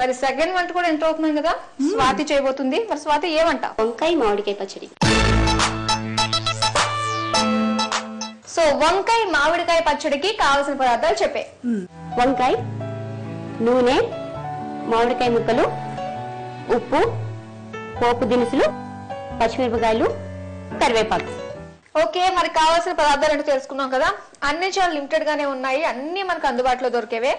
మరి సెకండ్ వంట కూడా ఎంటర్ అవుతుంది కదా, స్వాతి చేయబోతుంది. మరి స్వాతి ఏమంట? వంకాయ మామిడికాయ పచ్చడి. సో వంకాయ మామిడికాయ పచ్చడికి కావాల్సిన పదార్థాలు చెప్పే. వంకాయ, నూనె, మామిడికాయ ముక్కలు, ఉప్పు, పోపు దినుసులు, పచ్చిమిరపకాయలు, కరివేపాకు. ఓకే, మరి కావాల్సిన పదార్థాలు అంటే తెలుసుకున్నాం కదా. అన్ని చాలా లిమిటెడ్ గానే ఉన్నాయి, అన్ని మనకు అందుబాటులో దొరికేవే.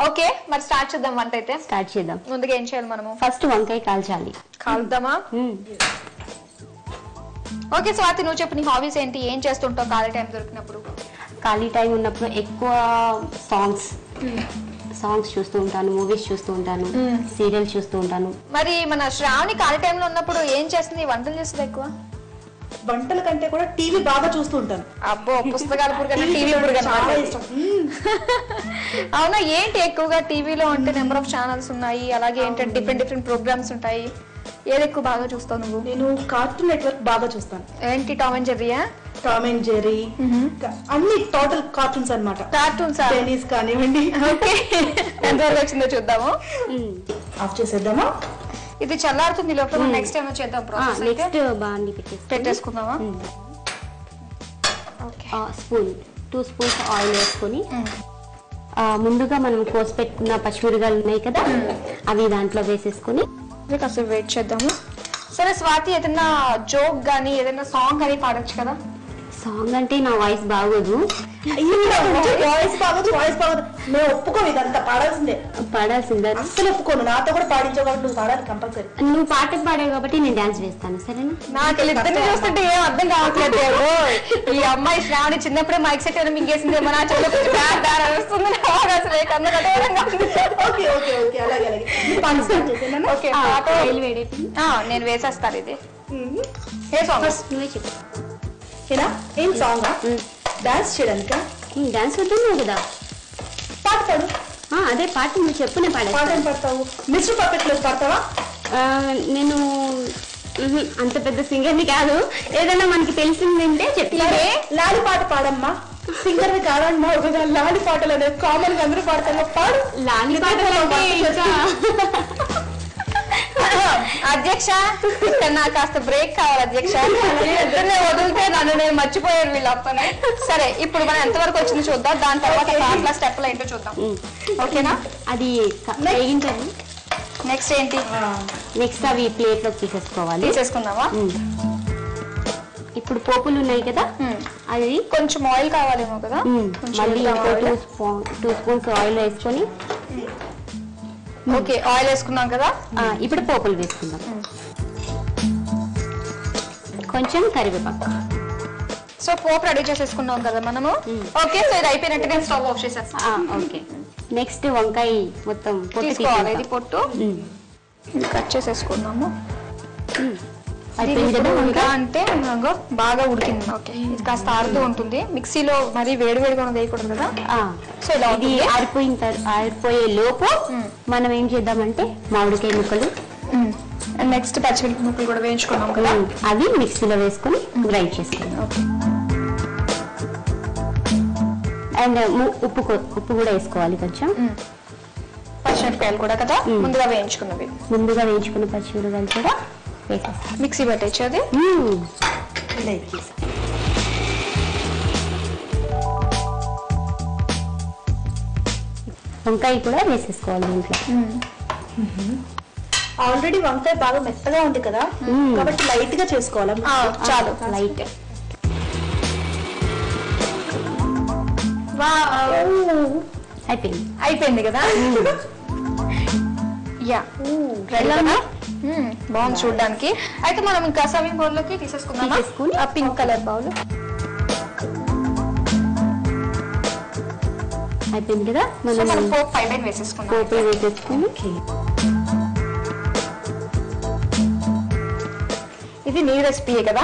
ఓకే, మరి స్టార్ట్ చేద్దాం వంట అయితే. స్టార్ట్ చేద్దాం. ముందుగా ఏం చేయాలి మనము? ఫస్ట్ వంకాయ కాల్చాలి. కాలుద్దామా? ఓకే స్వాతి, నువ్వు చెప్పు, నీ హాబీస్ ఏంటి? ఏం చేస్తుంటావు ఖాళీ టైం దొరికినప్పుడు? ఖాళీ టైం ఉన్నప్పుడు ఎక్కువ సాంగ్స్ చూస్తూ ఉంటాను, మూవీస్ చూస్తూ ఉంటాను, సీరియల్స్ చూస్తూ ఉంటాను. మరి మన శ్రావణి ఖాళీ టైంలో ఉన్నప్పుడు ఏం చేస్తుంది? వంటలు చేస్తుంది ఎక్కువ? వంటల కంటే కూడా టీవీ బాగా చూస్తూ ఉంటాను. అబ్బో, పుస్తకాలు పురుగన్నా టీవీ పురుగన్నా. అవునా, ఏంటి ఎక్కువగా టీవీలో అంటే నెంబర్ ఆఫ్ ఛానల్స్ ఉన్నాయి, అలాగే ఏంటంటే డిఫరెంట్ ప్రోగ్రామ్స్ ఉంటాయి. ఏది ఎక్కువ బాగా చూస్తావు నువ్వు? నేను కార్టూన్ నెట్వర్క్ బాగా చూస్తాను. ఏంటి, టామ్ అండ్ జెర్రీయా? టామ్ అండ్ జెర్రీ, అన్ని టోటల్ కార్టూన్స్ అన్నమాట. కార్టూన్స్ టెన్నిస్ కానివ్వండి. ఓకే, ఎంతవరకు వచ్చిందో చూద్దాము. ఆఫ్ చేసేద్దామా? ఇది చల్లారుతుంది లోపల, నెక్స్ట్ టైం చేద్దాం. నెక్స్ట్ బాండి పెట్టేసుకుందామా? స్పూన్ 2 స్పూన్స్ ఆయిల్ వేసుకొని ముందుగా మనం కోసి పెట్టుకున్న పచ్చిమిరపకాయలు ఉన్నాయి కదా, అవి దాంట్లో వేసేసుకొని కాసేపు వెయిట్ చేద్దాము. సరే స్వాతి, ఏదైనా జోక్ గానీ ఏదైనా సాంగ్ కానీ పాడొచ్చు కదా? సాంగ్ అంటే నా వాయిస్ బాగోదు. వాయిస్ బాగోదు. నేను ఒప్పుకోను, ఇదంతా పాడాల్సిందే. అసలు ఒప్పుకోను, నాతో కూడా పాడించావు కాబట్టి నువ్వు పాడాలి కంపల్సరీ. నువ్వు పాటకు పాడావు కాబట్టి నేను డాన్స్ వేస్తాను, సరేనా? నాకు ఇద్దరిని చూస్తుంటే ఏం అర్థం కావట్లేదు. ఈ అమ్మాయి శ్రావణి చిన్నప్పుడే మైక్ సెట్ ఏమైనా మింగేసింది, మన వస్తుంది. నేను వేసేస్తాను. ఇది ఏ సాంగ్? నువ్వే చెప్పు. ఏం సాంగ్? డాన్స్ చేయడానిక? డాన్స్ వద్దాను కదా. పాట పాడు. అదే పాట నువ్వు చెప్పు, నేను పాట ఏం పాడతావు? మిస్టర్ పర్ఫెక్ట్ లో పాడతావా? నేను అంత పెద్ద సింగర్ని కాదు, ఏదైనా మనకి తెలిసిందంటే చెప్పి. లాలి పాట పాడమ్మా. సింగర్ ని కాదమ్మా, ఒక లాలి పాటలు అనేది కామన్ గా అందరూ పాడతారు. పాడు. లాలి పాట. అధ్యక్ష, నాకు కాస్త బ్రేక్ కావాలి అధ్యక్ష. వదిలితే నన్ను నేను మర్చిపోయాను వీళ్ళ అప్పనే. సరే, ఇప్పుడు మనం ఎంతవరకు వచ్చింది చూద్దాం, దాని తర్వాత పాటల స్టెప్లు ఏంటో చూద్దాం. ఓకేనా? అది వేగించాలి. నెక్స్ట్ ఏంటి? నెక్స్ట్ అవి ప్లేట్ లోకి తీసేసుకుందామా? ఇప్పుడు పోపులు ఉన్నాయి కదా, అది కొంచెం ఆయిల్ కావాలేమో కదా. మళ్ళీ 2 స్పూన్స్ ఆయిల్ వేసుకొని. ఓకే, ఆయిల్ వేసుకున్నాం కదా. ఇప్పుడు పోపులు వేసుకుందాం. కొంచెం కరివేపాకు. సో పోపు రెడీ చేసేసుకున్నాం కదా మనము. ఓకే, సో ఇది అయిపోయినట్టు నేను స్టవ్ ఆఫ్ చేసేస్తాను. ఓకే, నెక్స్ట్ వంకాయ మొత్తం తీసుకోవాలి. ఇది పొట్టు కట్ చేసేసుకున్నాము. అంటే బాగా ఉడికింది. ఓకే, ఇది కాస్త ఆరుతూ ఉంటుంది. మిక్సీలో మరి వేడివేడిగా వేయకూడదు కదా. సో ఇలా ఇది ఆరిపోయే లోపు మనం ఏం చేద్దామంటే మామిడికాయ ముక్కలు, నెక్స్ట్ పచ్చిమిరపకాయ ముక్కలు కూడా వేయించుకున్నాం కదా, అవి మిక్సీలో వేసుకొని గ్రైండ్ చేసుకుందాం. అండ్ ఉప్పు కూడా వేసుకోవాలి కొంచెం. పచ్చిమిరపకాయలు కూడా కదా ముందుగా వేయించుకున్న పచ్చిమిరపకాయలు కూడా వేసేస్తాం. మిక్సీ పట్టేచ్చు అది. వంకాయ కూడా వేసేసుకోవాలి దీంట్లో. ఆల్రెడీ వంకాయ బాగా మెత్తగా ఉంది కదా, కాబట్టి లైట్ గా చేసుకోవాలి. చాలు, లైట్. అయిపోయింది కదా. యా, బాగుంది చూడడానికి. అయితే మనం ఇంకా సర్వింగ్ బౌల్ లోకి తీసేసుకుందాం. ఆ పింక్ కలర్ బౌల్ అయిపోయింది కదా. మనం పోపు పైన వేసేసుకున్నాం. ఇది నీ రెసిపీయే కదా,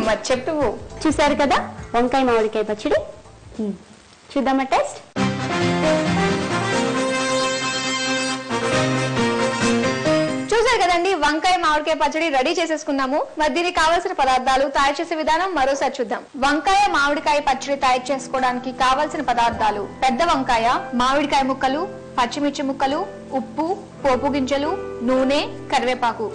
మరి చెప్పు. చూసారు కదా వంకాయ మామిడికాయ పచ్చడి. చూద్దామా టేస్ట్? చూసారు కదండి, వంకాయ మామిడికాయ పచ్చడి రెడీ చేసేసుకున్నాము. మరి దీనికి కావాల్సిన పదార్థాలు, తయారు చేసే విధానం మరోసారి చూద్దాం. వంకాయ మామిడికాయ పచ్చడి తయారు చేసుకోవడానికి కావాల్సిన పదార్థాలు: పెద్ద వంకాయ, మామిడికాయ ముక్కలు, పచ్చిమిర్చి ముక్కలు, ఉప్పు, పోపు గింజలు, నూనె, కరివేపాకు.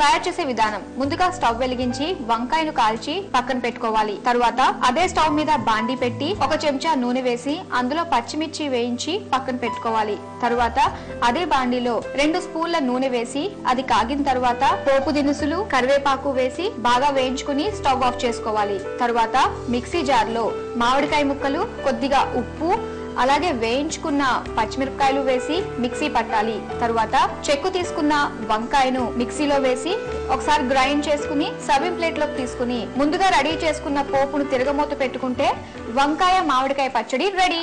తయారు చేసే విధానం: ముందుగా స్టవ్ వెలిగించి వంకాయను కాల్చి పక్కన పెట్టుకోవాలి. తరువాత అదే స్టవ్ మీద బాండీ పెట్టి 1 చెంచా నూనె వేసి అందులో పచ్చిమిర్చి వేయించి పక్కన పెట్టుకోవాలి. తరువాత అదే బాండీలో 2 స్పూన్ల నూనె వేసి అది కాగిన తరువాత పోపు దినుసులు, కరివేపాకు వేసి బాగా వేయించుకుని స్టవ్ ఆఫ్ చేసుకోవాలి. తరువాత మిక్సీ జార్ లో మామిడికాయ ముక్కలు, కొద్దిగా ఉప్పు, అలాగే వేయించుకున్న పచ్చిమిరపకాయలు వేసి మిక్సీ పట్టాలి. తరువాత చెక్కు తీసుకున్న వంకాయను మిక్సీలో వేసి ఒకసారి గ్రైండ్ చేసుకుని సర్వింగ్ ప్లేట్ లోకి తీసుకుని ముందుగా రెడీ చేసుకున్న పోపును తిరగమూత పెట్టుకుంటే వంకాయ మామిడికాయ పచ్చడి రెడీ.